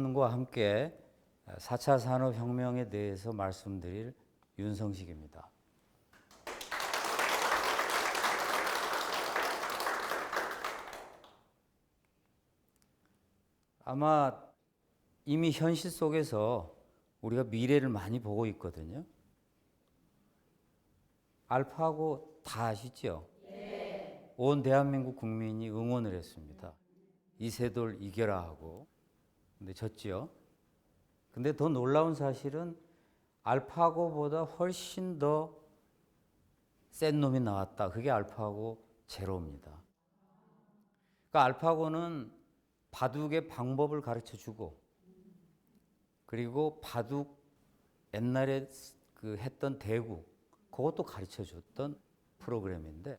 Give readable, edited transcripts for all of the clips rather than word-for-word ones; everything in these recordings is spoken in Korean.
여러분과 함께 4차 산업혁명에 대해서 말씀드릴 윤성식입니다. 아마 이미 현실 속에서 우리가 미래를 많이 보고 있거든요. 알파고 다 아시죠? 네. 온 대한민국 국민이 응원을 했습니다. 이세돌 이겨라 하고. 근데 졌지요. 근데 더 놀라운 사실은 알파고보다 훨씬 더 센 놈이 나왔다. 그게 알파고 제로입니다. 그러니까 알파고는 바둑의 방법을 가르쳐 주고, 그리고 바둑 옛날에 그 했던 대국, 그것도 가르쳐 줬던 프로그램인데,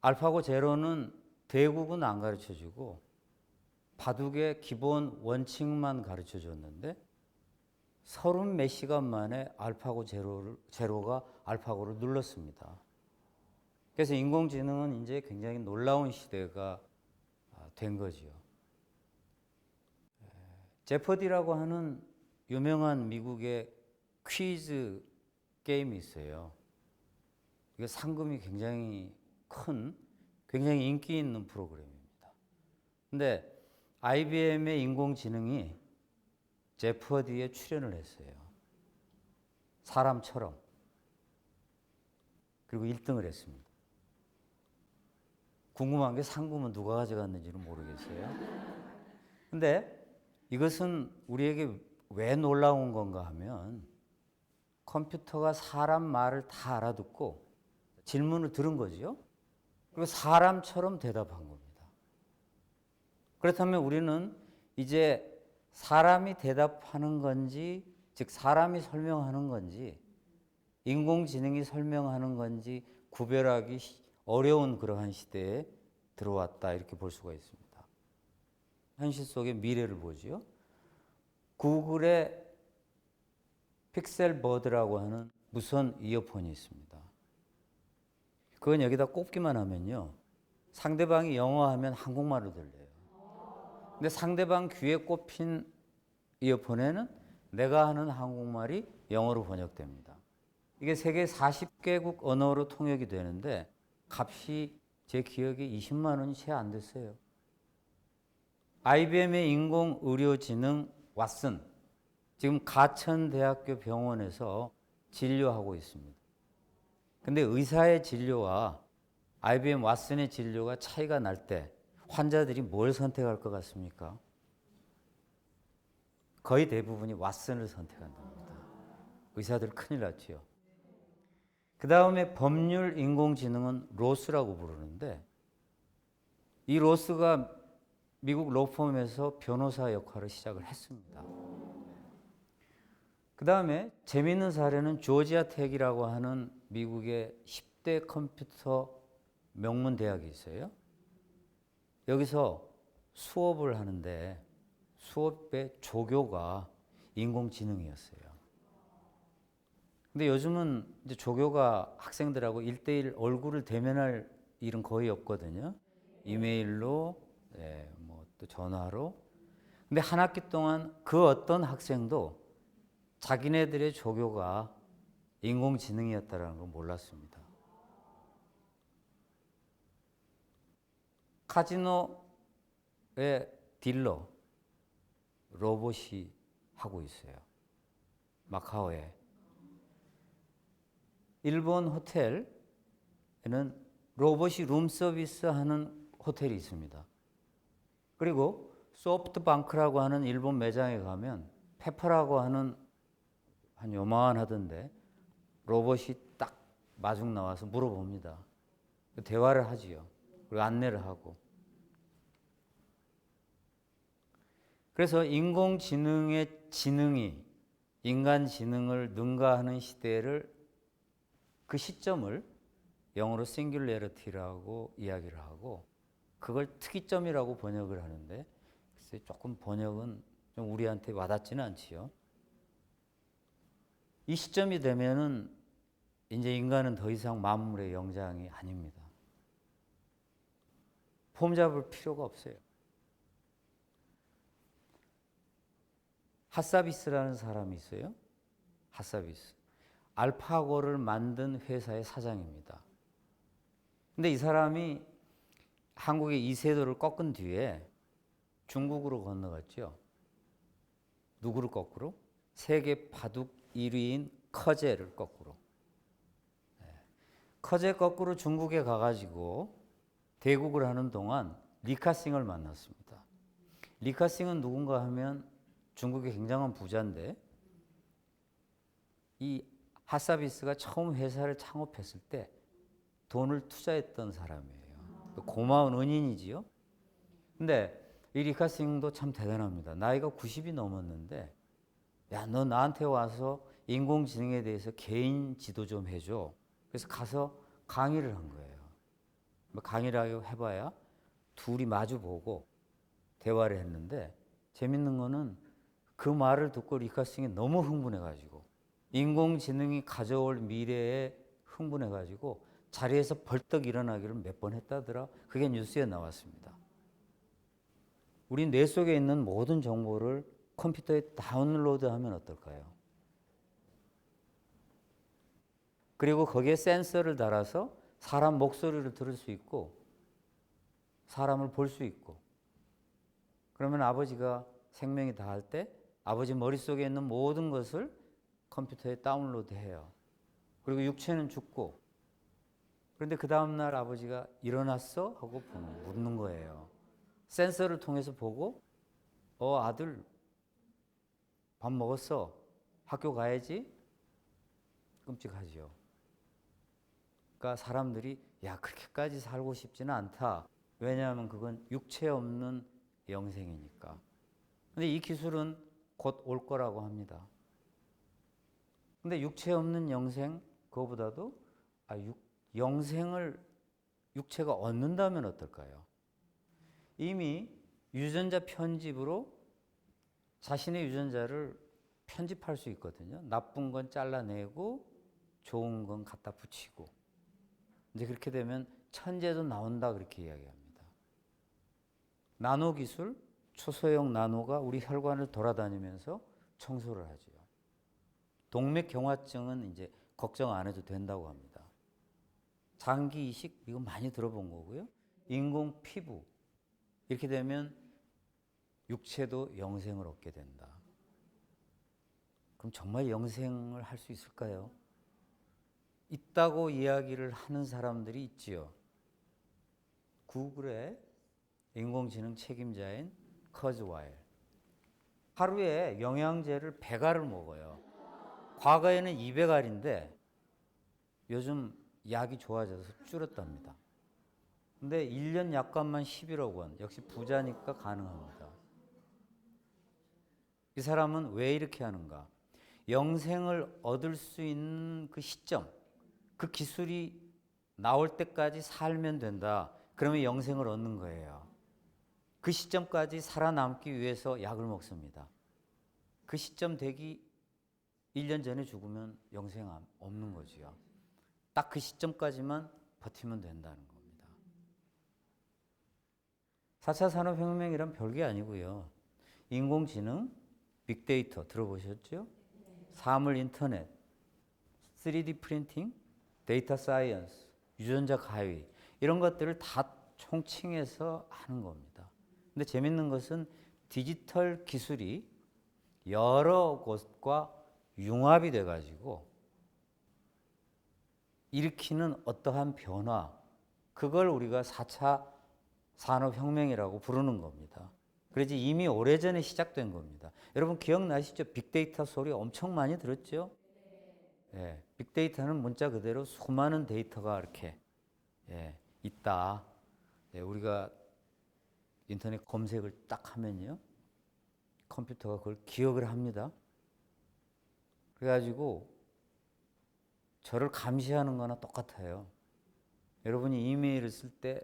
알파고 제로는 대국은 안 가르쳐 주고, 바둑의 기본 원칙만 가르쳐 줬는데, 30몇 시간 만에 알파고 제로가 알파고를 눌렀습니다. 그래서 인공지능은 이제 굉장히 놀라운 시대가 된 거죠. 제퍼디라고 하는 유명한 미국의 퀴즈 게임이 있어요. 이게 상금이 굉장히 큰, 굉장히 인기 있는 프로그램입니다. 근데 IBM의 인공지능이 제퍼디에 출연을 했어요. 사람처럼. 그리고 1등을 했습니다. 궁금한 게 상금은 누가 가져갔는지는 모르겠어요. 근데 이것은 우리에게 왜 놀라운 건가 하면 컴퓨터가 사람 말을 다 알아듣고 질문을 들은 거죠. 그리고 사람처럼 대답한 겁니다. 그렇다면 우리는 이제 사람이 대답하는 건지, 즉 사람이 설명하는 건지, 인공지능이 설명하는 건지 구별하기 어려운 그러한 시대에 들어왔다, 이렇게 볼 수가 있습니다. 현실 속의 미래를 보죠. 구글의 픽셀버드라고 하는 무선 이어폰이 있습니다. 그건 여기다 꼽기만 하면요, 상대방이 영어 하면 한국말로 들려요. 근데 상대방 귀에 꼽힌 이어폰에는 내가 하는 한국말이 영어로 번역됩니다. 이게 세계 40개국 언어로 통역이 되는데 값이 제 기억에 20만 원이 채 안 됐어요. IBM의 인공의료지능 왓슨, 지금 가천대학교 병원에서 진료하고 있습니다. 근데 의사의 진료와 IBM 왓슨의 진료가 차이가 날 때 환자들이 뭘 선택할 것 같습니까? 거의 대부분이 왓슨을 선택한답니다. 의사들 큰일 났지요. 그 다음에 법률 인공지능은 로스라고 부르는데, 이 로스가 미국 로펌에서 변호사 역할을 시작을 했습니다. 그 다음에 재미있는 사례는 조지아 텍이라고 하는 미국의 10대 컴퓨터 명문 대학이 있어요. 여기서 수업을 하는데 수업의 조교가 인공지능이었어요. 근데 요즘은 이제 조교가 학생들하고 1대1 얼굴을 대면할 일은 거의 없거든요. 이메일로, 뭐 또 전화로. 근데 한 학기 동안 그 어떤 학생도 자기네들의 조교가 인공지능이었다는 걸 몰랐습니다. 카지노의 딜러 로봇이 하고 있어요. 마카오에. 일본 호텔에는 로봇이 룸서비스 하는 호텔이 있습니다. 그리고 소프트뱅크라고 하는 일본 매장에 가면 페퍼라고 하는 한 요만하던데 로봇이 딱 마중 나와서 물어봅니다. 대화를 하지요. 그리고 안내를 하고. 그래서 인공지능의 지능이 인간 지능을 능가하는 시대를, 그 시점을 영어로 싱귤레리티라고 이야기를 하고, 그걸 특이점이라고 번역을 하는데 글쎄 조금 번역은 좀 우리한테 와닿지는 않지요. 이 시점이 되면은 이제 인간은 더 이상 만물의 영장이 아닙니다. 폼 잡을 필요가 없어요. 핫사비스라는 사람이 있어요. 핫사비스. 알파고를 만든 회사의 사장입니다. 근데 이 사람이 한국의 이세돌을 꺾은 뒤에 중국으로 건너갔죠. 누구를 거꾸로? 세계 바둑 1위인 커제를 거꾸로. 커제 거꾸로 중국에 가가지고 대국을 하는 동안 리카싱을 만났습니다. 리카싱은 누군가 하면 중국의 굉장한 부자인데 이 핫사비스가 처음 회사를 창업했을 때 돈을 투자했던 사람이에요. 고마운 은인이지요. 근데 이 리카싱도 참 대단합니다. 나이가 90이 넘었는데 야, 너 나한테 와서 인공지능에 대해서 개인 지도 좀 해줘. 그래서 가서 강의를 한 거예요. 강의를 해봐야 둘이 마주보고 대화를 했는데 재밌는 거는 그 말을 듣고 리카싱이 너무 흥분해가지고 인공지능이 가져올 미래에 흥분해가지고 자리에서 벌떡 일어나기를 몇 번 했다더라. 그게 뉴스에 나왔습니다. 우리 뇌 속에 있는 모든 정보를 컴퓨터에 다운로드하면 어떨까요? 그리고 거기에 센서를 달아서 사람 목소리를 들을 수 있고 사람을 볼 수 있고 그러면 아버지가 생명이 다할 때 아버지 머릿속에 있는 모든 것을 컴퓨터에 다운로드해요. 그리고 육체는 죽고 그런데 그 다음날 아버지가 일어났어? 하고 묻는 거예요. 센서를 통해서 보고 아들 밥 먹었어? 학교 가야지? 끔찍하죠. 그러니까 사람들이 야 그렇게까지 살고 싶지는 않다. 왜냐하면 그건 육체 없는 영생이니까. 근데 이 기술은 곧 올 거라고 합니다. 근데 육체 없는 영생 그거보다도 영생을 육체가 얻는다면 어떨까요? 이미 유전자 편집으로 자신의 유전자를 편집할 수 있거든요. 나쁜 건 잘라내고 좋은 건 갖다 붙이고 이제 그렇게 되면 천재도 나온다 그렇게 이야기합니다. 나노 기술, 초소형 나노가 우리 혈관을 돌아다니면서 청소를 하죠. 동맥경화증은 이제 걱정 안 해도 된다고 합니다. 장기 이식 이거 많이 들어본 거고요. 인공 피부 이렇게 되면 육체도 영생을 얻게 된다. 그럼 정말 영생을 할 수 있을까요? 있다고 이야기를 하는 사람들이 있지요. 구글의 인공지능 책임자인 커즈와일. 하루에 영양제를 100알을 먹어요. 과거에는 200알인데 요즘 약이 좋아져서 줄었답니다. 근데 1년 약값만 11억 원. 역시 부자니까 가능합니다. 이 사람은 왜 이렇게 하는가? 영생을 얻을 수 있는 그 시점, 그 기술이 나올 때까지 살면 된다. 그러면 영생을 얻는 거예요. 그 시점까지 살아남기 위해서 약을 먹습니다. 그 시점 되기 1년 전에 죽으면 영생 없는 거지요. 딱 그 시점까지만 버티면 된다는 겁니다. 4차 산업혁명이란 별게 아니고요. 인공지능, 빅데이터 들어보셨죠? 사물 인터넷, 3D 프린팅, 데이터 사이언스, 유전자 가위 이런 것들을 다 총칭해서 하는 겁니다. 근데 재밌는 것은 디지털 기술이 여러 곳과 융합이 돼가지고 일으키는 어떠한 변화, 그걸 우리가 4차 산업혁명이라고 부르는 겁니다. 그래서 이미 오래전에 시작된 겁니다. 여러분 기억나시죠? 빅데이터 소리 엄청 많이 들었죠? 예, 빅데이터는 문자 그대로 수많은 데이터가 이렇게 있다. 우리가 인터넷 검색을 딱 하면요. 컴퓨터가 그걸 기억을 합니다. 그래가지고 저를 감시하는 거나 똑같아요. 여러분이 이메일을 쓸 때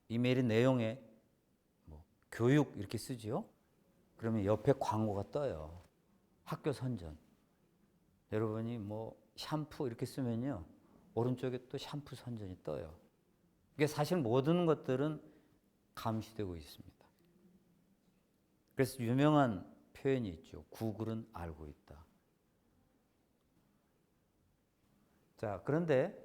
이메일의 내용에 교육 이렇게 쓰죠. 그러면 옆에 광고가 떠요. 학교 선전. 여러분이 샴푸 이렇게 쓰면요. 오른쪽에 또 샴푸 선전이 떠요. 이게 사실 모든 것들은 감시되고 있습니다. 그래서 유명한 표현이 있죠. 구글은 알고 있다. 자, 그런데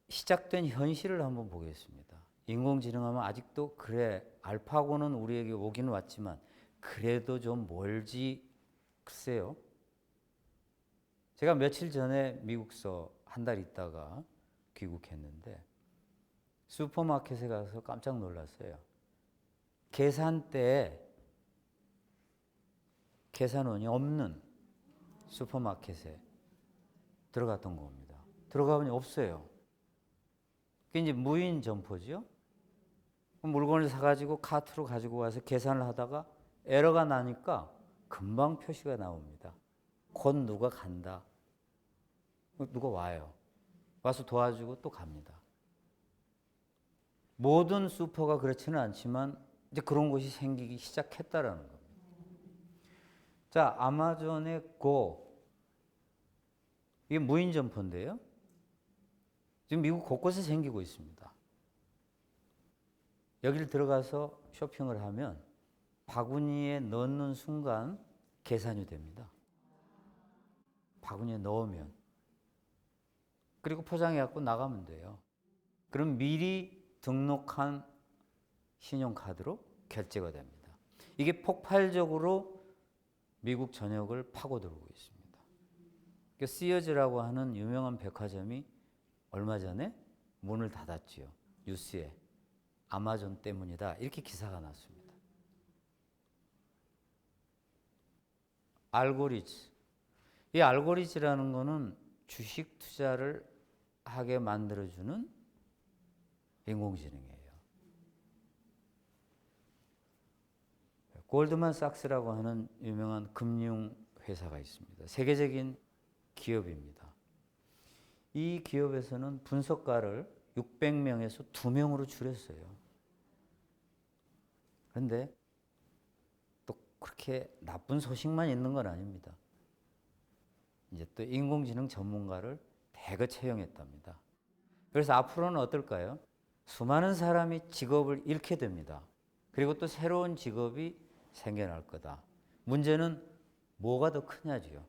시작된 현실을 한번 보겠습니다. 인공지능하면 아직도 그래, 알파고는 우리에게 오긴 왔지만 그래도 좀 멀지. 글쎄요. 제가 며칠 전에 미국서 한 달 있다가 귀국했는데 슈퍼마켓에 가서 깜짝 놀랐어요. 계산대에 계산원이 없는 슈퍼마켓에 들어갔던 겁니다. 들어가보니 없어요. 그게 이제 무인 점포죠. 물건을 사가지고 카트로 가지고 와서 계산을 하다가 에러가 나니까 금방 표시가 나옵니다. 곧 누가 간다. 누가 와요. 와서 도와주고 또 갑니다. 모든 슈퍼가 그렇지는 않지만 이제 그런 곳이 생기기 시작했다라는 겁니다. 자, 아마존의 고. 이게 무인 점포인데요. 지금 미국 곳곳에 생기고 있습니다. 여기를 들어가서 쇼핑을 하면 바구니에 넣는 순간 계산이 됩니다. 바구니에 넣으면. 그리고 포장해 갖고 나가면 돼요. 그럼 미리 등록한 신용카드로 결제가 됩니다. 이게 폭발적으로 미국 전역을 파고들고 있습니다. 시어즈라고 하는 유명한 백화점이 얼마 전에 문을 닫았지요. 뉴스에 아마존 때문이다 이렇게 기사가 났습니다. 알고리즘. 이 알고리즘이라는 거는 주식 투자를 하게 만들어주는 인공지능이에요. 골드만삭스라고 하는 유명한 금융 회사가 있습니다. 세계적인 기업입니다. 이 기업에서는 분석가를 600명에서 2명으로 줄였어요. 그런데 또 그렇게 나쁜 소식만 있는 건 아닙니다. 이제 또 인공지능 전문가를 대거 채용했답니다. 그래서 앞으로는 어떨까요? 수많은 사람이 직업을 잃게 됩니다. 그리고 또 새로운 직업이 생겨날 거다. 문제는 뭐가 더 크냐지요.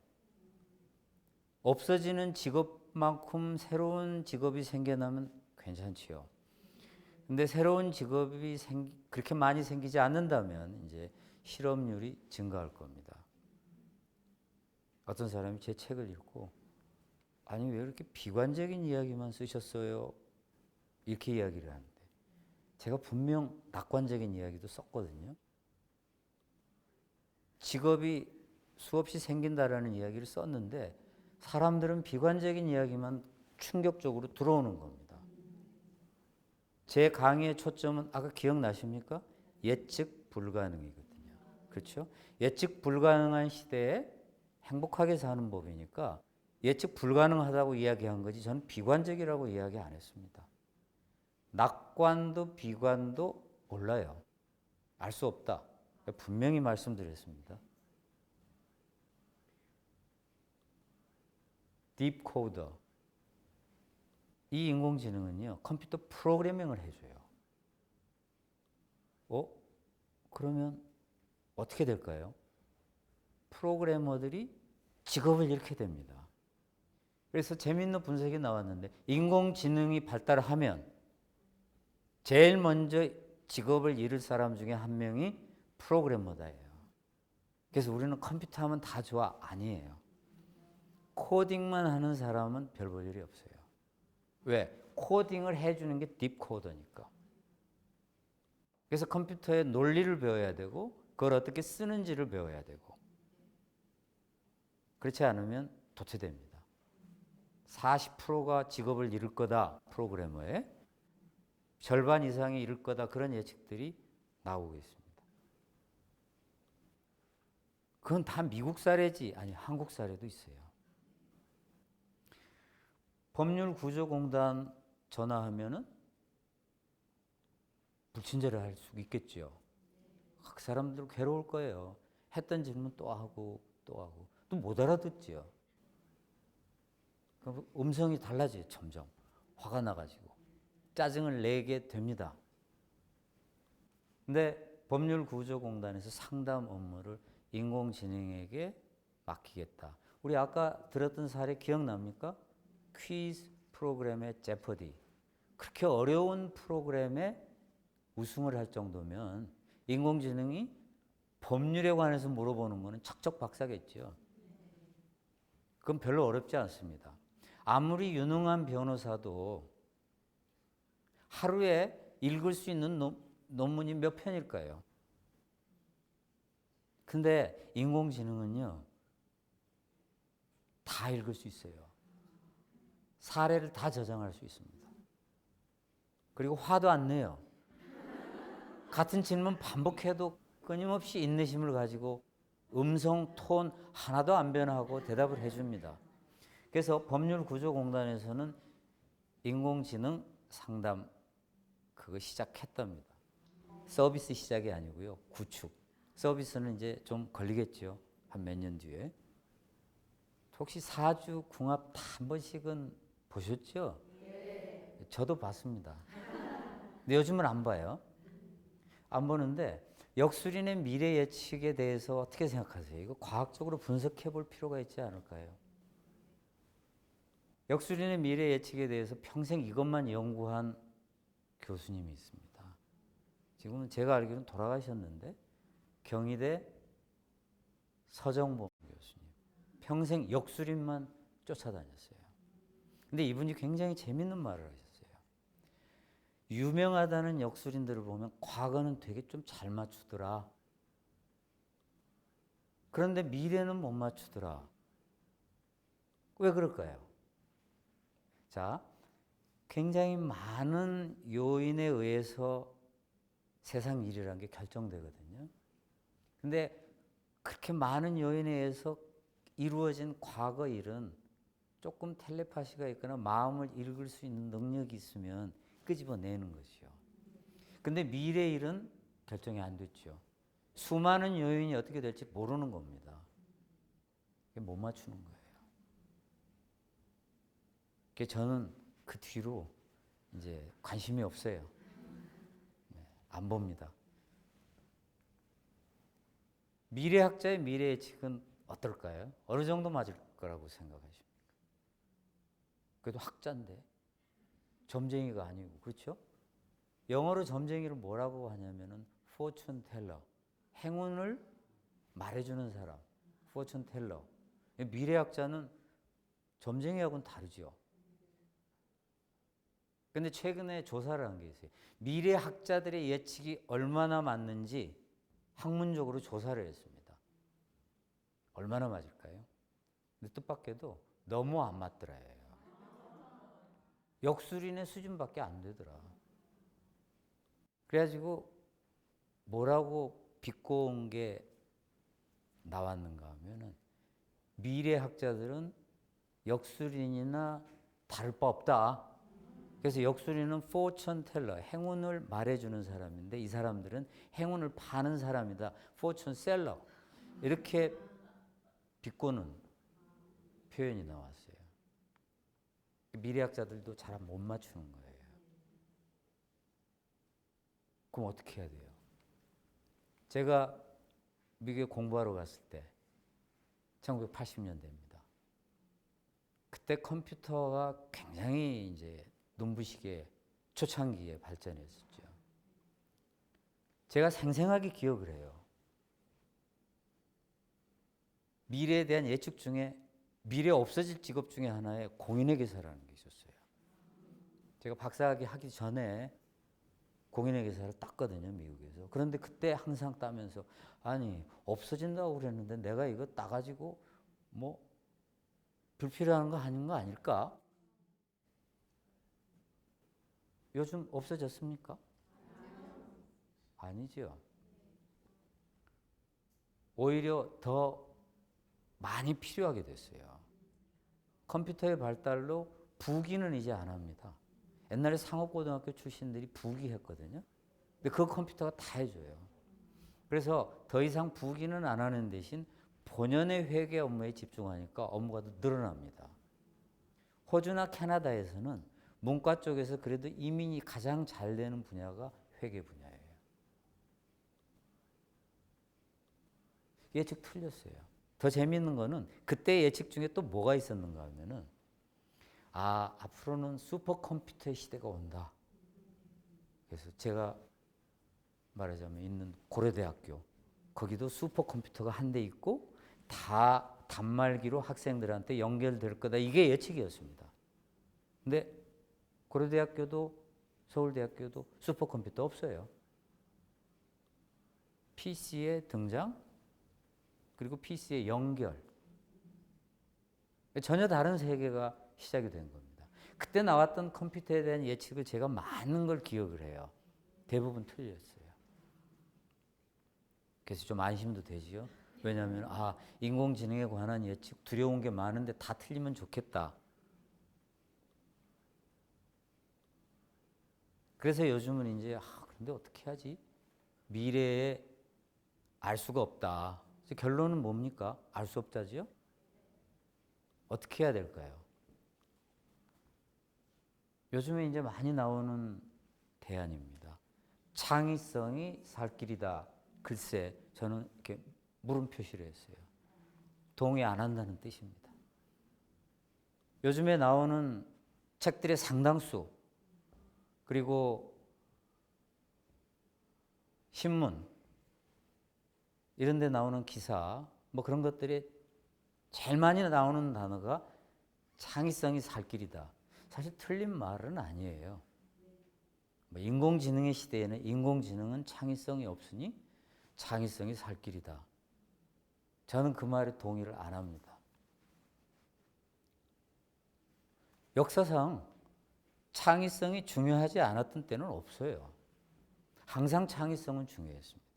없어지는 직업만큼 새로운 직업이 생겨나면 괜찮지요. 근데 새로운 직업이 그렇게 많이 생기지 않는다면 이제 실업률이 증가할 겁니다. 어떤 사람이 제 책을 읽고 아니 왜 이렇게 비관적인 이야기만 쓰셨어요? 이렇게 이야기를 하는데 제가 분명 낙관적인 이야기도 썼거든요. 직업이 수없이 생긴다라는 이야기를 썼는데 사람들은 비관적인 이야기만 충격적으로 들어오는 겁니다. 제 강의의 초점은 아까 기억나십니까? 예측 불가능이거든요. 그렇죠? 예측 불가능한 시대에 행복하게 사는 법이니까 예측 불가능하다고 이야기한 거지 저는 비관적이라고 이야기 안 했습니다. 낙관도 비관도 몰라요. 알 수 없다. 분명히 말씀드렸습니다. 딥코더. 이 인공지능은요, 컴퓨터 프로그래밍을 해줘요. 그러면 어떻게 될까요? 프로그래머들이 직업을 잃게 됩니다. 그래서 재미있는 분석이 나왔는데, 인공지능이 발달하면 제일 먼저 직업을 잃을 사람 중에 한 명이 프로그래머다예요. 그래서 우리는 컴퓨터 하면 다 좋아? 아니에요. 코딩만 하는 사람은 별 볼 일이 없어요. 왜? 코딩을 해주는 게 딥코더니까. 그래서 컴퓨터의 논리를 배워야 되고 그걸 어떻게 쓰는지를 배워야 되고 그렇지 않으면 도태됩니다. 40%가 직업을 잃을 거다. 프로그래머의. 절반 이상이 잃을 거다. 그런 예측들이 나오고 있습니다. 그건 다 미국 사례지. 아니 한국 사례도 있어요. 법률구조공단 전화하면은 불친절을 할 수 있겠죠. 각 사람들 괴로울 거예요. 했던 질문 또 하고 또 하고 또 못 알아듣지요. 그럼 음성이 달라져요. 점점 화가 나가지고 짜증을 내게 됩니다. 근데 법률구조공단에서 상담 업무를 인공지능에게 맡기겠다. 우리 아까 들었던 사례 기억납니까? 퀴즈 프로그램의 제퍼디. 그렇게 어려운 프로그램에 우승을 할 정도면 인공지능이 법률에 관해서 물어보는 거는 척척박사겠죠. 그건 별로 어렵지 않습니다. 아무리 유능한 변호사도 하루에 읽을 수 있는 논문이 몇 편일까요? 근데 인공지능은요, 다 읽을 수 있어요. 사례를 다 저장할 수 있습니다. 그리고 화도 안 내요. 같은 질문 반복해도 끊임없이 인내심을 가지고 음성, 톤 하나도 안 변하고 대답을 해줍니다. 그래서 법률구조공단에서는 인공지능 상담 그거 시작했답니다. 서비스 시작이 아니고요. 구축. 서비스는 이제 좀 걸리겠죠. 한 몇 년 뒤에. 혹시 사주 궁합 다 한 번씩은 보셨죠? 네. 저도 봤습니다. 근데 요즘은 안 봐요. 안 보는데 역술인의 미래 예측에 대해서 어떻게 생각하세요? 이거 과학적으로 분석해 볼 필요가 있지 않을까요? 역술인의 미래 예측에 대해서 평생 이것만 연구한 교수님이 있습니다. 지금은 제가 알기로는 돌아가셨는데 경희대 서정범 교수님. 평생 역술인만 쫓아다녔어요. 근데 이분이 굉장히 재밌는 말을 하셨어요. 유명하다는 역술인들을 보면 과거는 되게 좀 잘 맞추더라. 그런데 미래는 못 맞추더라. 왜 그럴까요? 자, 굉장히 많은 요인에 의해서 세상 일이라는 게 결정되거든요. 근데 그렇게 많은 요인에 의해서 이루어진 과거 일은 조금 텔레파시가 있거나 마음을 읽을 수 있는 능력이 있으면 끄집어내는 것이요. 근데 미래 일은 결정이 안 됐죠. 수많은 요인이 어떻게 될지 모르는 겁니다. 못 맞추는 거예요. 저는 그 뒤로 이제 관심이 없어요. 안 봅니다. 미래학자의 미래 예측은 어떨까요? 어느 정도 맞을 거라고 생각하십니까? 그래도 학자인데 점쟁이가 아니고 그렇죠? 영어로 점쟁이를 뭐라고 하냐면은 fortune teller, 행운을 말해주는 사람, fortune teller. 미래학자는 점쟁이하고는 다르죠. 근데 최근에 조사를 한 게 있어요. 미래학자들의 예측이 얼마나 맞는지 학문적으로 조사를 했습니다. 얼마나 맞을까요? 근데 뜻밖에도 너무 안 맞더라요. 역술인의 수준밖에 안 되더라. 그래가지고 뭐라고 비꼬은 게 나왔는가 하면은 미래학자들은 역술인이나 다를 바 없다. 그래서 역술인은 fortune teller, 행운을 말해주는 사람인데 이 사람들은 행운을 파는 사람이다. fortune seller. 이렇게 비꼬는 표현이 나왔어요. 미래학자들도 잘 못 맞추는 거예요. 그럼 어떻게 해야 돼요? 제가 미국에 공부하러 갔을 때 1980년대입니다. 그때 컴퓨터가 굉장히 이제 눈부시게 초창기에 발전했었죠. 제가 생생하게 기억을 해요. 미래에 대한 예측 중에 미래 없어질 직업 중에 하나에 공인회계사라는 게 있었어요. 제가 박사학위 하기 전에 공인회계사를 땄거든요, 미국에서. 그런데 그때 항상 따면서 아니 없어진다고 그랬는데 내가 이거 따가지고 뭐 불필요한 거 아닌 거 아닐까? 요즘 없어졌습니까? 아니죠. 오히려 더 많이 필요하게 됐어요. 컴퓨터의 발달로 부기는 이제 안 합니다. 옛날에 상업고등학교 출신들이 부기했거든요. 근데 그 컴퓨터가 다 해줘요. 그래서 더 이상 부기는 안 하는 대신 본연의 회계 업무에 집중하니까 업무가 더 늘어납니다. 호주나 캐나다에서는 문과 쪽에서 그래도 이민이 가장 잘 되는 분야가 회계 분야예요. 예측 틀렸어요. 더 재미있는 거는 그때 예측 중에 또 뭐가 있었는가 하면은 앞으로는 슈퍼컴퓨터의 시대가 온다. 그래서 제가 말하자면 있는 고려대학교 거기도 슈퍼컴퓨터가 한 대 있고 다 단말기로 학생들한테 연결될 거다. 이게 예측이었습니다. 근데 고려대학교도 서울대학교도 슈퍼컴퓨터 없어요. PC의 등장 그리고 PC의 연결 전혀 다른 세계가 시작이 된 겁니다. 그때 나왔던 컴퓨터에 대한 예측을 제가 많은 걸 기억을 해요. 대부분 틀렸어요. 그래서 좀 안심도 되지요. 왜냐하면 인공지능에 관한 예측 두려운 게 많은데 다 틀리면 좋겠다. 그래서 요즘은 이제 근데 어떻게 하지? 미래에 알 수가 없다. 결론은 뭡니까? 알 수 없다지요? 어떻게 해야 될까요? 요즘에 이제 많이 나오는 대안입니다. 창의성이 살 길이다. 글쎄, 저는 이렇게 물음 표시를 했어요. 동의 안 한다는 뜻입니다. 요즘에 나오는 책들의 상당수, 그리고 신문, 이런 데 나오는 기사, 뭐 그런 것들이 제일 많이 나오는 단어가 창의성이 살 길이다. 사실 틀린 말은 아니에요. 인공지능의 시대에는 인공지능은 창의성이 없으니 창의성이 살 길이다. 저는 그 말에 동의를 안 합니다. 역사상 창의성이 중요하지 않았던 때는 없어요. 항상 창의성은 중요했습니다.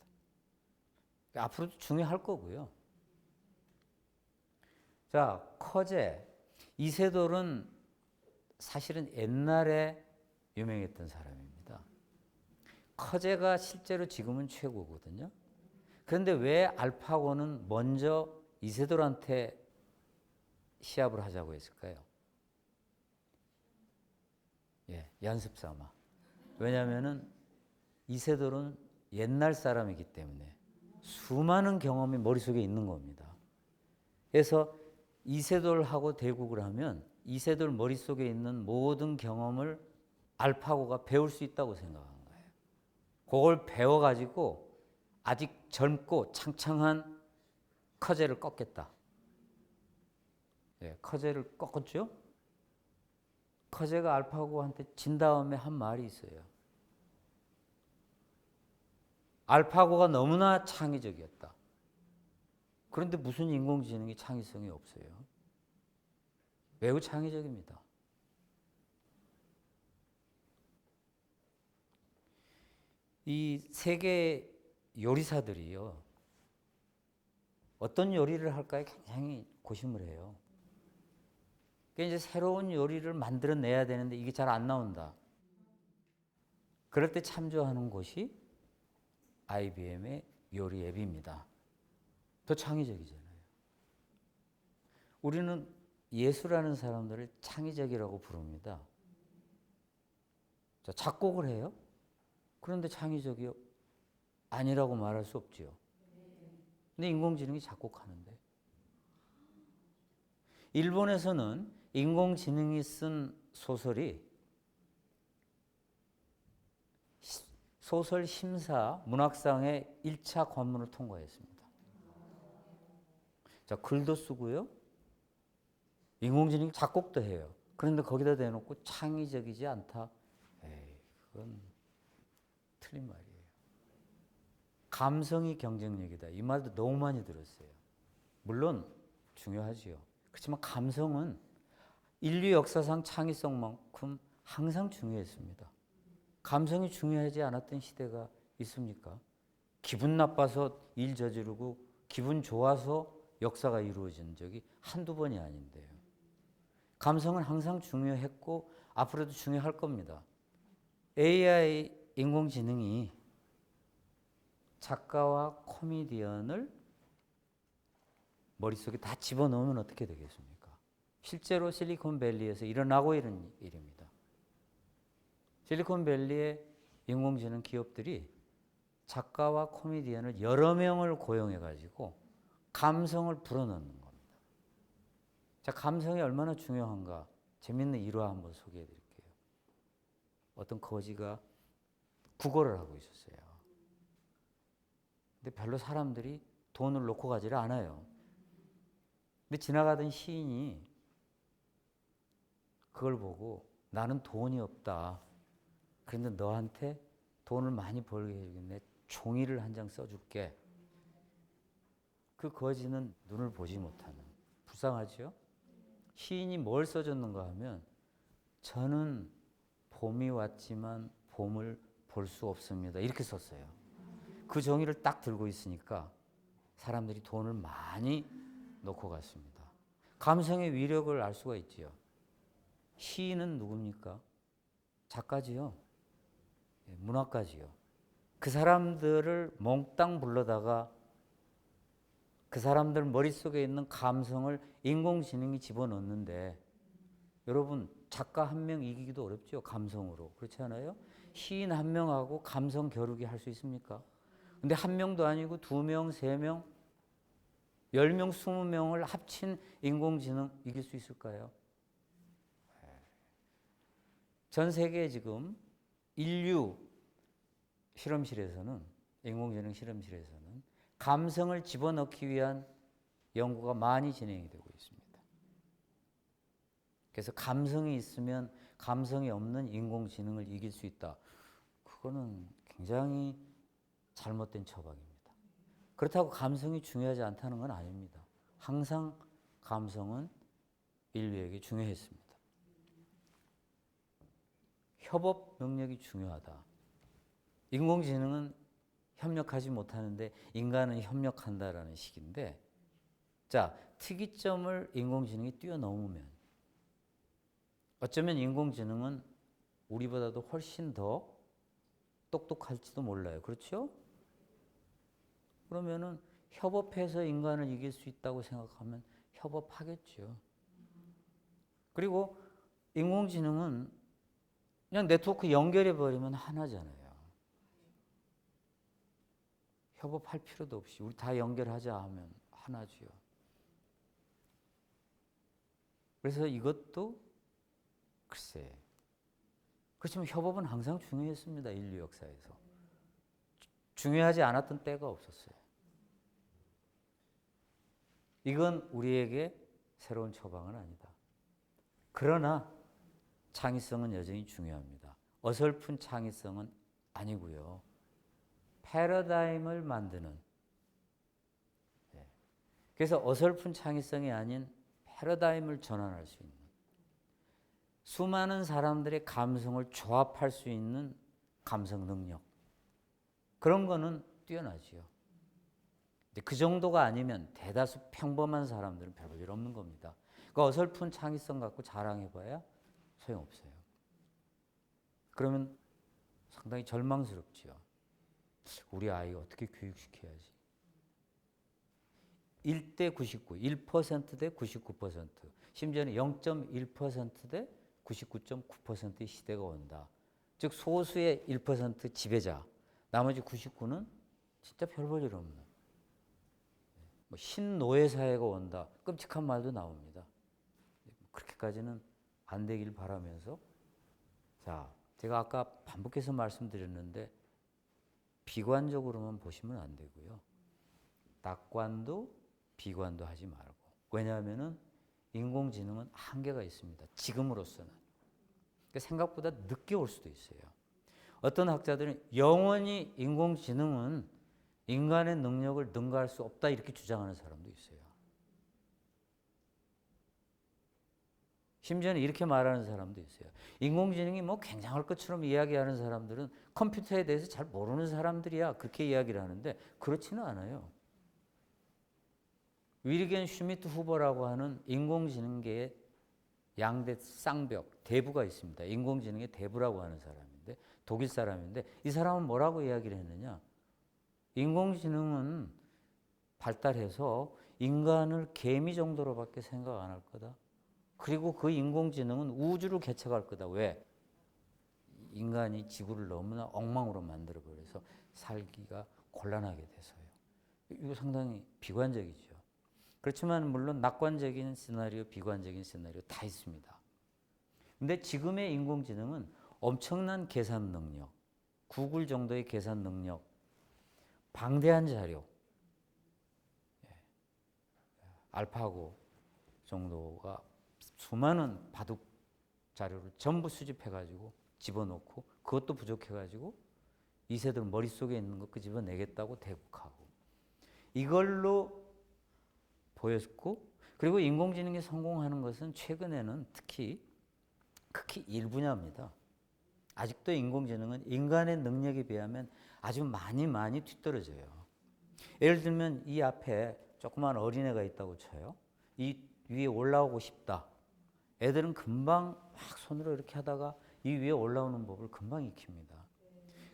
앞으로도 중요할 거고요. 자, 커제. 이세돌은 사실은 옛날에 유명했던 사람입니다. 커제가 실제로 지금은 최고거든요. 그런데 왜 알파고는 먼저 이세돌한테 시합을 하자고 했을까요? 연습 삼아. 왜냐하면은 이세돌은 옛날 사람이기 때문에 수많은 경험이 머릿속에 있는 겁니다. 그래서 이세돌하고 대국을 하면 이세돌 머릿속에 있는 모든 경험을 알파고가 배울 수 있다고 생각한 거예요. 그걸 배워가지고 아직 젊고 창창한 커제를 꺾겠다. 커제를 꺾었죠. 커제가 알파고한테 진 다음에 한 말이 있어요. 알파고가 너무나 창의적이었다. 그런데 무슨 인공지능이 창의성이 없어요? 매우 창의적입니다. 이 세계 요리사들이요. 어떤 요리를 할까에 굉장히 고심을 해요. 그러니까 이제 새로운 요리를 만들어내야 되는데 이게 잘 안 나온다. 그럴 때 참조하는 곳이 IBM의 요리 앱입니다. 더 창의적이잖아요. 우리는 예술하는 사람들을 창의적이라고 부릅니다. 자, 작곡을 해요? 그런데 창의적이요? 아니라고 말할 수 없지요. 근데 인공지능이 작곡하는데. 일본에서는 인공지능이 쓴 소설이 소설 심사 문학상의 1차 관문을 통과했습니다. 자, 글도 쓰고요. 인공지능이 작곡도 해요. 그런데 거기다 대놓고 창의적이지 않다. 그건 틀린 말이에요. 감성이 경쟁력이다. 이 말도 너무 많이 들었어요. 물론 중요하지요. 그렇지만 감성은 인류 역사상 창의성만큼 항상 중요했습니다. 감성이 중요하지 않았던 시대가 있습니까? 기분 나빠서 일 저지르고 기분 좋아서 역사가 이루어진 적이 한두 번이 아닌데요. 감성은 항상 중요했고 앞으로도 중요할 겁니다. AI 인공지능이 작가와 코미디언을 머릿속에 다 집어넣으면 어떻게 되겠습니까? 실제로 실리콘밸리에서 일어나고 있는 일입니다. 실리콘밸리의 인공지능 기업들이 작가와 코미디언을 여러 명을 고용해가지고 감성을 불어넣는 겁니다. 자, 감성이 얼마나 중요한가 재밌는 일화 한번 소개해 드릴게요. 어떤 거지가 구걸을 하고 있었어요. 근데 별로 사람들이 돈을 놓고 가지를 않아요. 근데 지나가던 시인이 그걸 보고 나는 돈이 없다. 그런데 너한테 돈을 많이 벌게 해주겠네. 종이를 한 장 써줄게. 그 거지는 눈을 보지 못하는. 불쌍하죠? 시인이 뭘 써줬는가 하면 저는 봄이 왔지만 봄을 볼 수 없습니다. 이렇게 썼어요. 그 종이를 딱 들고 있으니까 사람들이 돈을 많이 놓고 갔습니다. 감성의 위력을 알 수가 있지요. 시인은 누굽니까? 작가지요. 문학가지요. 그 사람들을 몽땅 불러다가 그 사람들 머릿속에 있는 감성을 인공지능이 집어넣는데 여러분 작가 한 명 이기기도 어렵죠. 감성으로. 그렇지 않아요? 시인 한 명하고 감성 겨루기 할 수 있습니까? 근데 한 명도 아니고 2명, 3명, 10명, 20명을 합친 인공지능 이길 수 있을까요? 전 세계 지금 인류 실험실에서는 인공지능 실험실에서는 감성을 집어넣기 위한 연구가 많이 진행이 되고 있습니다. 그래서 감성이 있으면 감성이 없는 인공지능을 이길 수 있다. 그거는 굉장히 잘못된 처방입니다. 그렇다고 감성이 중요하지 않다는 건 아닙니다. 항상 감성은 인류에게 중요했습니다. 협업 능력이 중요하다. 인공지능은 협력하지 못하는데 인간은 협력한다라는 식인데, 자, 특이점을 인공지능이 뛰어넘으면 어쩌면 인공지능은 우리보다도 훨씬 더 똑똑할지도 몰라요. 그렇죠? 그러면은 협업해서 인간을 이길 수 있다고 생각하면 협업하겠죠. 그리고 인공지능은 그냥 네트워크 연결해 버리면 하나잖아요. 협업할 필요도 없이 우리 다 연결하자 하면 하나지요. 그래서 이것도 글쎄, 그렇지만 협업은 항상 중요했습니다. 인류 역사에서. 중요하지 않았던 때가 없었어요. 이건 우리에게 새로운 처방은 아니다. 그러나 창의성은 여전히 중요합니다. 어설픈 창의성은 아니고요. 패러다임을 만드는. 그래서 어설픈 창의성이 아닌 패러다임을 전환할 수 있는, 수많은 사람들의 감성을 조합할 수 있는 감성 능력, 그런 거는 뛰어나지요. 근데 그 정도가 아니면 대다수 평범한 사람들은 별 볼 일 없는 겁니다. 그 어설픈 창의성 갖고 자랑해봐야 소용없어요. 그러면 상당히 절망스럽지요. 우리 아이 어떻게 교육시켜야지. 1대 99, 1% 대 99%, 심지어는 0.1% 대 99.9%의 시대가 온다. 즉 소수의 1% 지배자, 나머지 99는 진짜 별 볼 일 없는 신노예 사회가 온다. 끔찍한 말도 나옵니다. 그렇게까지는 안 되길 바라면서, 자, 제가 아까 반복해서 말씀드렸는데 비관적으로만 보시면 안 되고요. 낙관도 비관도 하지 말고. 왜냐하면 인공지능은 한계가 있습니다. 지금으로서는. 그러니까 생각보다 늦게 올 수도 있어요. 어떤 학자들은 영원히 인공지능은 인간의 능력을 능가할 수 없다 이렇게 주장하는 사람도 있어요. 심지어는 이렇게 말하는 사람도 있어요. 인공지능이 뭐 굉장할 것처럼 이야기하는 사람들은 컴퓨터에 대해서 잘 모르는 사람들이야. 그렇게 이야기를 하는데 그렇지는 않아요. 윌겐 슈미트 후보라고 하는 인공지능계의 양대 쌍벽, 대부가 있습니다. 인공지능의 대부라고 하는 사람인데, 독일 사람인데, 이 사람은 뭐라고 이야기를 했느냐? 인공지능은 발달해서 인간을 개미 정도로밖에 생각 안 할 거다. 그리고 그 인공지능은 우주를 개척할 거다. 왜? 인간이 지구를 너무나 엉망으로 만들어버려서 살기가 곤란하게 돼서요. 이거 상당히 비관적이죠. 그렇지만 물론 낙관적인 시나리오, 비관적인 시나리오 다 있습니다. 근데 지금의 인공지능은 엄청난 계산 능력, 구글 정도의 계산 능력, 방대한 자료, 알파고 정도가 수많은 바둑 자료를 전부 수집해가지고 집어넣고 그것도 부족해가지고 이세돌 머릿속에 있는 거 끄집어내겠다고 대국하고 이걸로 보였고 그리고 인공지능이 성공하는 것은 최근에는 특히 극히 일분야입니다. 아직도 인공지능은 인간의 능력에 비하면 아주 많이 뒤떨어져요. 예를 들면 이 앞에 조그만 어린애가 있다고 쳐요. 이 위에 올라오고 싶다. 애들은 금방 막 손으로 이렇게 하다가 이 위에 올라오는 법을 금방 익힙니다.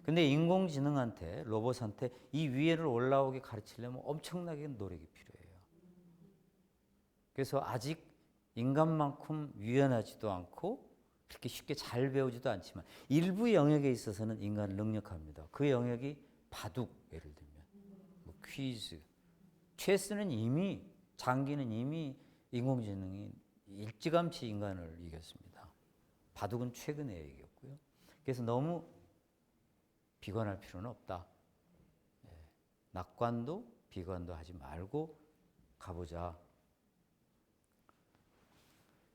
근데 인공지능한테, 로봇한테 이 위에를 올라오게 가르치려면 엄청나게 노력이 필요해요. 그래서 아직 인간만큼 유연하지도 않고 그렇게 쉽게 잘 배우지도 않지만 일부 영역에 있어서는 인간을 능력합니다. 그 영역이 바둑, 예를 들면 뭐 퀴즈, 체스는 이미 장기는 이미 인공지능이 일찌감치 인간을 이겼습니다. 바둑은 최근에 이겼고요. 그래서 너무 비관할 필요는 없다. 낙관도 비관도 하지 말고 가보자.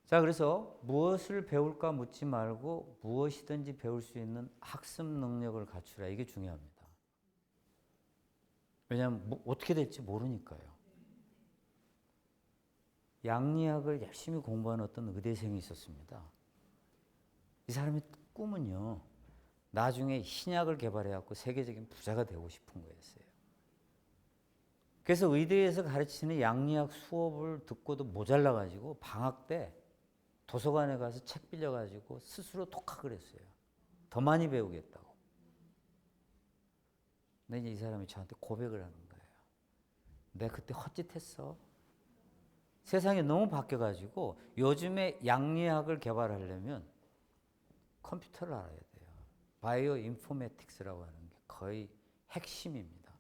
자, 그래서 무엇을 배울까 묻지 말고 무엇이든지 배울 수 있는 학습 능력을 갖추라. 이게 중요합니다. 왜냐하면 어떻게 될지 모르니까요. 양리학을 열심히 공부하는 어떤 의대생이 있었습니다. 이 사람의 꿈은요, 나중에 신약을 개발해갖고 세계적인 부자가 되고 싶은 거였어요. 그래서 의대에서 가르치는 양리학 수업을 듣고도 모자라가지고 방학 때 도서관에 가서 책 빌려가지고 스스로 독학을 했어요. 더 많이 배우겠다고. 근데 이제 이 사람이 저한테 고백을 하는 거예요. 내가 그때 헛짓했어. 세상이 너무 바뀌어가지고 요즘에 양리학을 개발하려면 컴퓨터를 알아야 돼요. 바이오 인포메틱스라고 하는 게 거의 핵심입니다.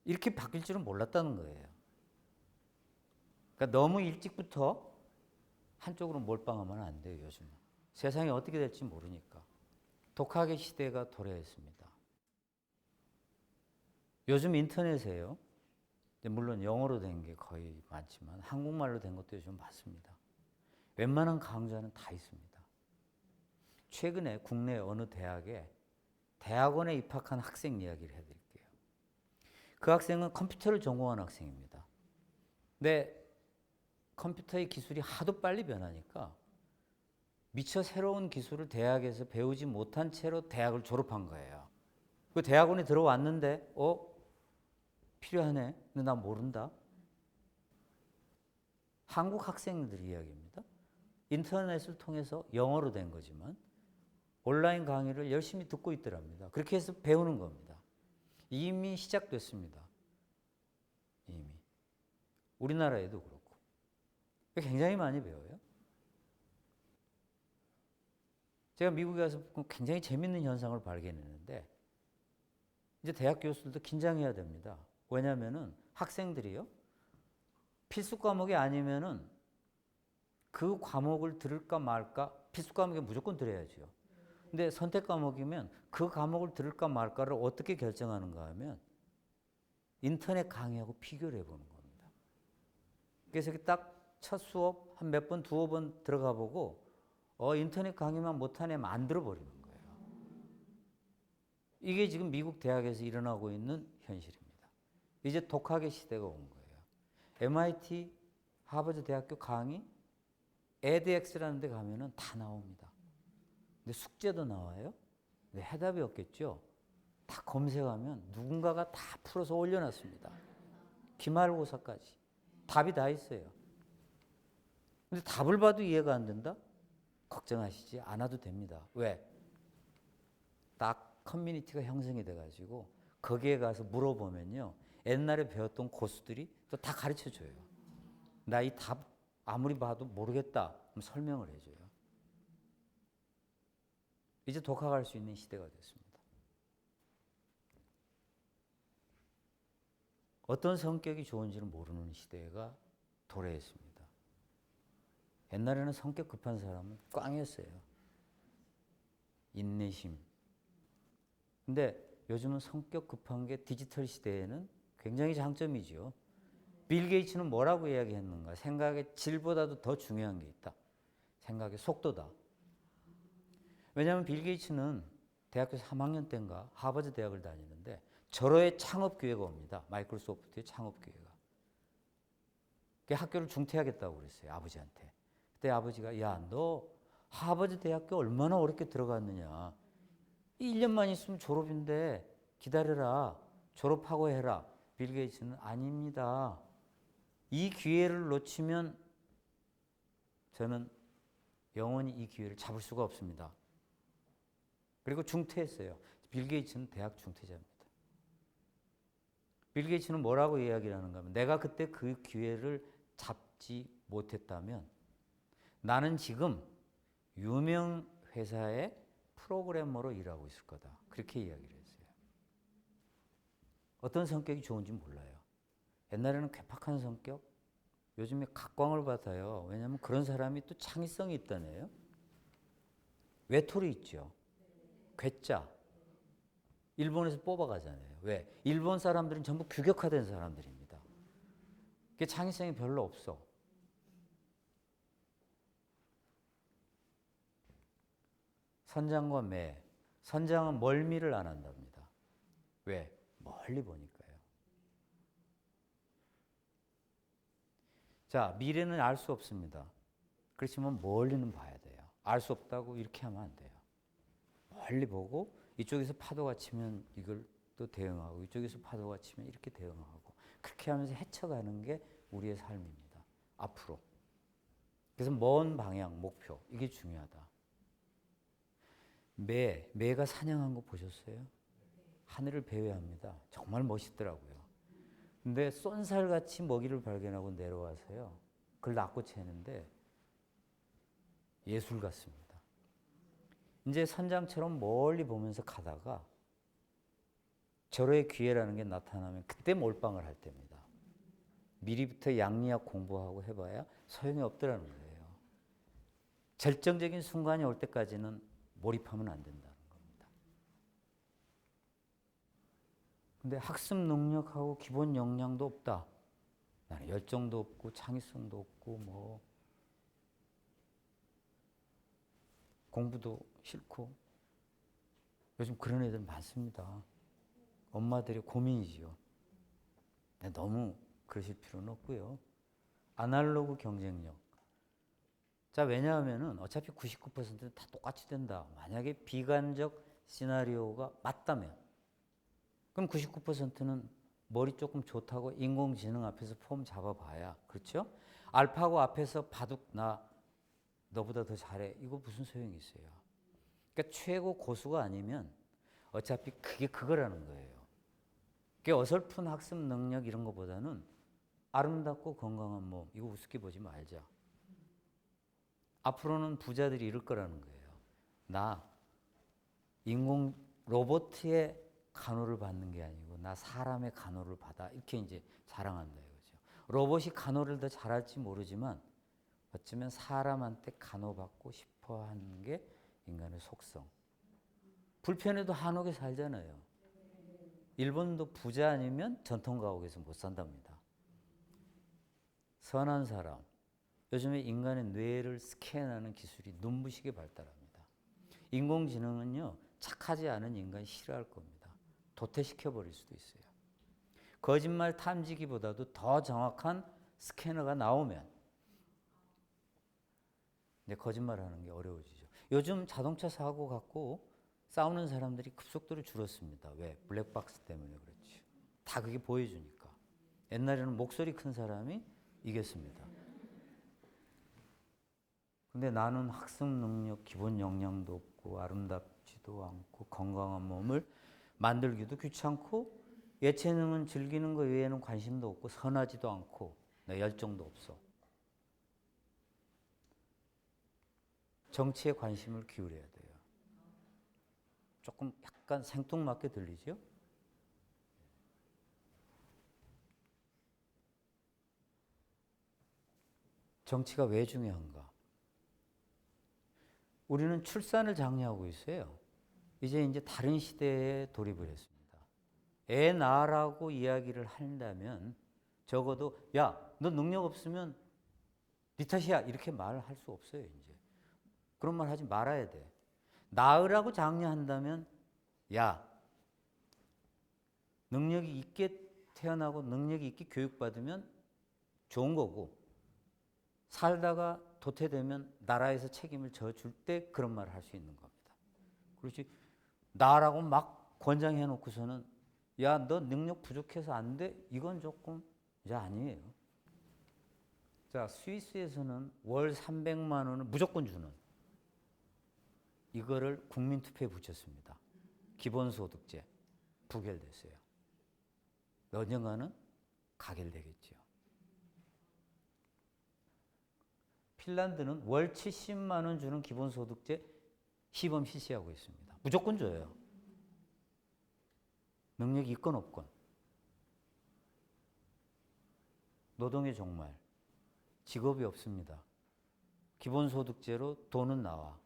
이렇게 바뀔 줄은 몰랐다는 거예요. 그러니까 너무 일찍부터 한쪽으로 몰빵하면 안 돼요, 요즘은. 세상이 어떻게 될지 모르니까. 독학의 시대가 도래했습니다. 요즘 인터넷에요. 물론 영어로 된 게 거의 많지만 한국말로 된 것도 요즘 많습니다. 웬만한 강좌는 다 있습니다. 최근에 국내 어느 대학원에 입학한 학생 이야기를 해드릴게요. 그 학생은 컴퓨터를 전공한 학생입니다. 근데 컴퓨터의 기술이 하도 빨리 변하니까 미처 새로운 기술을 대학에서 배우지 못한 채로 대학을 졸업한 거예요. 그 대학원에 들어왔는데 필요하네. 근데 나 모른다. 한국 학생들 이야기입니다. 인터넷을 통해서 영어로 된 거지만 온라인 강의를 열심히 듣고 있더랍니다. 그렇게 해서 배우는 겁니다. 이미 시작됐습니다. 이미. 우리나라에도 그렇고. 굉장히 많이 배워요. 제가 미국에 가서 굉장히 재밌는 현상을 발견했는데 이제 대학 교수들도 긴장해야 됩니다. 왜냐하면은 학생들이요. 필수 과목이 아니면은 그 과목을 들을까 말까 필수 과목에 무조건 들어야죠. 근데 선택 과목이면 그 과목을 들을까 말까를 어떻게 결정하는가 하면 인터넷 강의하고 비교를 해보는 겁니다. 그래서 딱 첫 수업 한 몇 번, 두어 번 들어가 보고 인터넷 강의만 못하네 만들어 버리는 거예요. 이게 지금 미국 대학에서 일어나고 있는 현실입니다. 이제 독학의 시대가 온 거예요. MIT, 하버드 대학교 강의, edX라는 데 가면은 다 나옵니다. 근데 숙제도 나와요. 근데 해답이 없겠죠. 다 검색하면 누군가가 다 풀어서 올려놨습니다. 기말고사까지. 답이 다 있어요. 근데 답을 봐도 이해가 안 된다? 걱정하시지 않아도 됩니다. 왜? 딱 커뮤니티가 형성이 돼가지고 거기에 가서 물어보면요. 옛날에 배웠던 고수들이 또 다 가르쳐줘요. 나 이 답 아무리 봐도 모르겠다. 그럼 설명을 해줘요. 이제 독학할 수 있는 시대가 됐습니다. 어떤 성격이 좋은지를 모르는 시대가 도래했습니다. 옛날에는 성격 급한 사람은 꽝이었어요. 인내심. 근데 요즘은 성격 급한 게 디지털 시대에는 굉장히 장점이죠. 빌 게이츠는 뭐라고 이야기했는가? 생각의 질보다도 더 중요한 게 있다. 생각의 속도다. 왜냐하면 빌 게이츠는 대학교 3학년 때인가 하버드 대학을 다니는데 절호의 창업 기회가 옵니다. 마이크로소프트의 창업 기회가. 학교를 중퇴하겠다고 그랬어요. 아버지한테. 그때 아버지가 야, 너 하버드 대학교 얼마나 어렵게 들어갔느냐. 1년만 있으면 졸업인데 기다려라. 졸업하고 해라. 빌 게이츠는 아닙니다. 이 기회를 놓치면 저는 영원히 이 기회를 잡을 수가 없습니다. 그리고 중퇴했어요. 빌 게이츠는 대학 중퇴자입니다. 빌 게이츠는 뭐라고 이야기를 하는가 하면 내가 그때 그 기회를 잡지 못했다면 나는 지금 유명 회사의 프로그래머로 일하고 있을 거다. 그렇게 이야기를 했어요. 어떤 성격이 좋은지 몰라요. 옛날에는 괴팍한 성격, 요즘에 각광을 받아요. 왜냐하면 그런 사람이 또 창의성이 있다네요. 외톨이 있죠. 괴짜. 일본에서 뽑아가잖아요. 왜? 일본 사람들은 전부 규격화된 사람들입니다. 그게 창의성이 별로 없어. 선장과 매. 선장은 멀미를 안 한답니다. 왜? 멀리 보니까요. 자, 미래는 알 수 없습니다. 그렇지만 멀리는 봐야 돼요. 알 수 없다고 이렇게 하면 안 돼요. 멀리 보고 이쪽에서 파도가 치면 이걸 또 대응하고 이쪽에서 파도가 치면 이렇게 대응하고 그렇게 하면서 헤쳐가는 게 우리의 삶입니다. 앞으로. 그래서 먼 방향, 목표 이게 중요하다. 매가 사냥한 거 보셨어요? 하늘을 배회합니다. 정말 멋있더라고요. 근데 쏜살같이 먹이를 발견하고 내려와서요. 그걸 낚고 채는데 예술 같습니다. 이제 선장처럼 멀리 보면서 가다가 절호의 기회라는 게 나타나면 그때 몰빵을 할 때입니다. 미리부터 양리학 공부하고 해봐야 소용이 없더라는 거예요. 절정적인 순간이 올 때까지는 몰입하면 안 된다는 겁니다. 근데 학습 능력하고 기본 역량도 없다. 나는 열정도 없고 창의성도 없고 뭐 공부도 싫고 요즘 그런 애들 많습니다. 엄마들의 고민이지요. 너무 그러실 필요는 없고요. 아날로그 경쟁력. 자, 왜냐하면은 어차피 99%는 다 똑같이 된다. 만약에 비관적 시나리오가 맞다면 그럼 99%는 머리 조금 좋다고 인공지능 앞에서 폼 잡아봐야 그렇죠? 알파고 앞에서 바둑 나 너보다 더 잘해. 이거 무슨 소용이 있어요. 그러니까 최고 고수가 아니면 어차피 그게 그거라는 거예요. 그게 어설픈 학습 능력 이런 것보다는 아름답고 건강한 몸 이거 우습게 보지 말자. 앞으로는 부자들이 이럴 거라는 거예요. 나 인공 로봇의 간호를 받는 게 아니고 나 사람의 간호를 받아 이렇게 이제 자랑한다 이거죠. 로봇이 간호를 더 잘할지 모르지만 어쩌면 사람한테 간호받고 싶어 하는 게 인간의 속성. 불편해도 한옥에 살잖아요. 일본도 부자 아니면 전통가옥에서 못 산답니다. 선한 사람. 요즘에 인간의 뇌를 스캔하는 기술이 눈부시게 발달합니다. 인공지능은요, 착하지 않은 인간 싫어할 겁니다. 도태시켜버릴 수도 있어요. 거짓말 탐지기보다도 더 정확한 스캐너가 나오면 이제 거짓말하는 게 어려워지죠. 요즘 자동차 사고 갖고 싸우는 사람들이 급속도로 줄었습니다. 왜? 블랙박스 때문에 그렇지. 다 그게 보여주니까. 옛날에는 목소리 큰 사람이 이겼습니다. 근데 나는 학습 능력, 기본 역량도 없고 아름답지도 않고 건강한 몸을 만들기도 귀찮고 예체능은 즐기는 것 외에는 관심도 없고 선하지도 않고 내 열정도 없어. 정치에 관심을 기울여야 돼요. 조금 약간 생뚱맞게 들리죠? 정치가 왜 중요한가? 우리는 출산을 장려하고 있어요. 이제 다른 시대에 돌입을 했습니다. 애 낳으라고 이야기를 한다면 적어도 야, 너 능력 없으면 네 탓이야 이렇게 말할 수 없어요. 이제 그런 말 하지 말아야 돼. 낳으라고 장려한다면 야, 능력이 있게 태어나고 능력이 있게 교육받으면 좋은 거고 살다가 도태되면 나라에서 책임을 져줄 때 그런 말을 할 수 있는 겁니다. 그렇지 나라고 막 권장해 놓고서는 야, 너 능력 부족해서 안 돼? 이건 조금 이제 아니에요. 자, 스위스에서는 월 300만 원을 무조건 주는 이거를 국민투표에 붙였습니다. 기본소득제 부결됐어요. 몇 년간은 가결되겠죠. 핀란드는 월 70만 원 주는 기본소득제 시범 실시하고 있습니다. 무조건 줘요. 능력이 있건 없건. 노동의 종말. 직업이 없습니다. 기본소득제로 돈은 나와.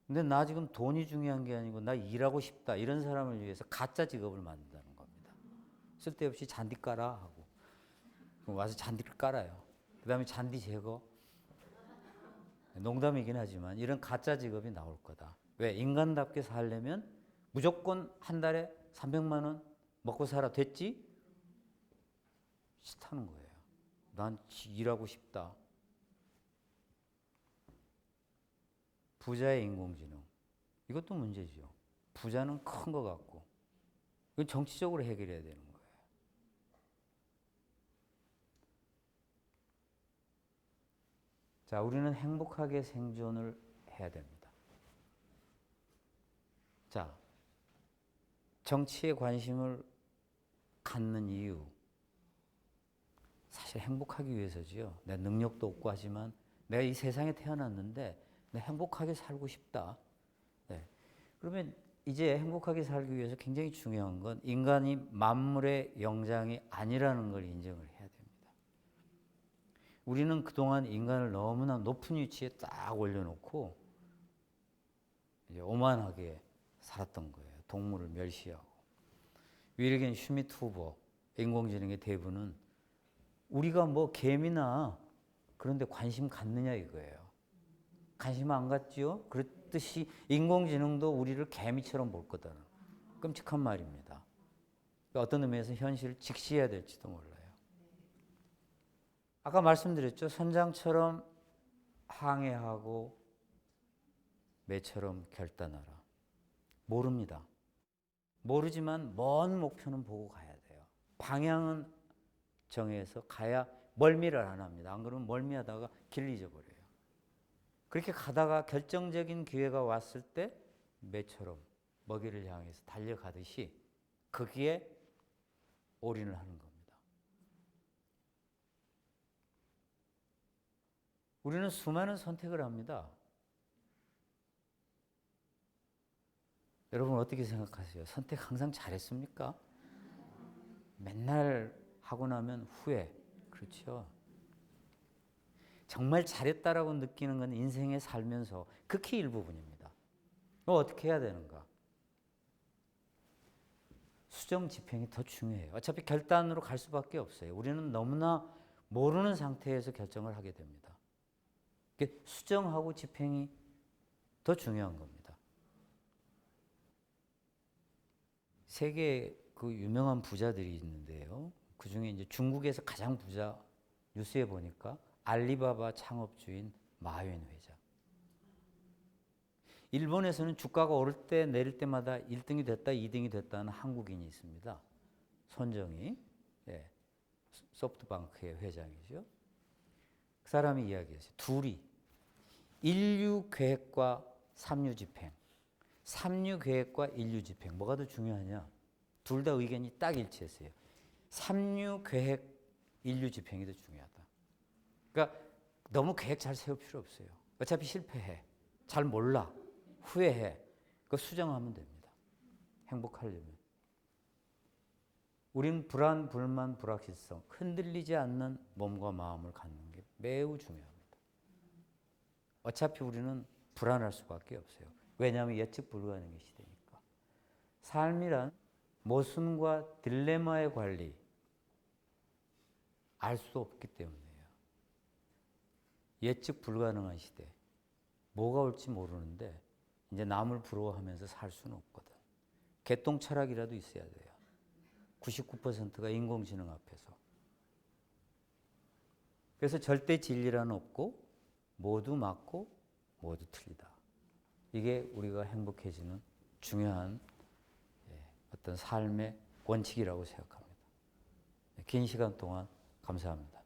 근데 나 지금 돈이 중요한 게 아니고 나 일하고 싶다. 이런 사람을 위해서 가짜 직업을 만든다는 겁니다. 쓸데없이 잔디 깔아 하고. 와서 잔디를 깔아요. 그 다음에 잔디 제거. 농담이긴 하지만 이런 가짜 직업이 나올 거다. 왜? 인간답게 살려면 무조건 한 달에 300만 원 먹고 살아 됐지? 싫다는 거예요. 난 일하고 싶다. 부자의 인공지능. 이것도 문제죠. 부자는 큰 거 같고. 이건 정치적으로 해결해야 되는 거예요. 자, 우리는 행복하게 생존을 해야 됩니다. 자, 정치에 관심을 갖는 이유. 사실 행복하기 위해서지요. 내 능력도 없고 하지만 내가 이 세상에 태어났는데 내가 행복하게 살고 싶다. 네. 그러면 이제 행복하게 살기 위해서 굉장히 중요한 건 인간이 만물의 영장이 아니라는 걸 인정을 해야 됩니다. 우리는 그동안 인간을 너무나 높은 위치에 딱 올려놓고 이제 오만하게 살았던 거예요. 동물을 멸시하고. 위르겐 슈미트 후보, 인공지능의 대부는 우리가 뭐 개미나 그런 데 관심 갖느냐 이거예요. 관심 안 갖지요? 그렇듯이 인공지능도 우리를 개미처럼 볼 거다는 끔찍한 말입니다. 어떤 의미에서 현실을 직시해야 될지도 몰라요. 아까 말씀드렸죠. 선장처럼 항해하고 매처럼 결단하라. 모릅니다. 모르지만 먼 목표는 보고 가야 돼요. 방향은 정해서 가야 멀미를 안 합니다. 안 그러면 멀미하다가 길 잊어버려요. 그렇게 가다가 결정적인 기회가 왔을 때 매처럼 먹이를 향해서 달려가듯이 거기에 올인을 하는 겁니다. 우리는 수많은 선택을 합니다. 여러분 어떻게 생각하세요? 선택 항상 잘했습니까? 맨날 하고 나면 후회. 그렇죠? 정말 잘했다라고 느끼는 건 인생에 살면서 극히 일부분입니다. 어떻게 해야 되는가? 수정 집행이 더 중요해요. 어차피 결단으로 갈 수밖에 없어요. 우리는 너무나 모르는 상태에서 결정을 하게 됩니다. 수정하고 집행이 더 중요한 겁니다. 세계 그 유명한 부자들이 있는데요. 그 중에 이제 중국에서 가장 부자 뉴스에 보니까 알리바바 창업주인 마윈 회장. 일본에서는 주가가 오를 때 내릴 때마다 1등이 됐다, 2등이 됐다는 한국인이 있습니다. 손정희, 예, 소프트뱅크의 회장이죠. 그 사람이 이야기했어요. 둘이 인류 계획과 삼류 집행, 삼류 계획과 인류 집행 뭐가 더 중요하냐? 둘 다 의견이 딱 일치했어요. 삼류 계획, 인류 집행이 더 중요하다. 그러니까 너무 계획 잘 세울 필요 없어요. 어차피 실패해. 잘 몰라. 후회해. 그거 수정하면 됩니다. 행복하려면. 우린 불안, 불만, 불확실성, 흔들리지 않는 몸과 마음을 갖는 게 매우 중요합니다. 어차피 우리는 불안할 수밖에 없어요. 왜냐하면 예측 불가능의 시대니까. 삶이란 모순과 딜레마의 관리, 알 수 없기 때문이에요. 예측 불가능한 시대. 뭐가 올지 모르는데 이제 남을 부러워하면서 살 수는 없거든. 개똥 철학이라도 있어야 돼요. 99%가 인공지능 앞에서. 그래서 절대 진리란 없고 모두 맞고 모두 틀리다. 이게 우리가 행복해지는 중요한 어떤 삶의 원칙이라고 생각합니다. 긴 시간 동안 감사합니다.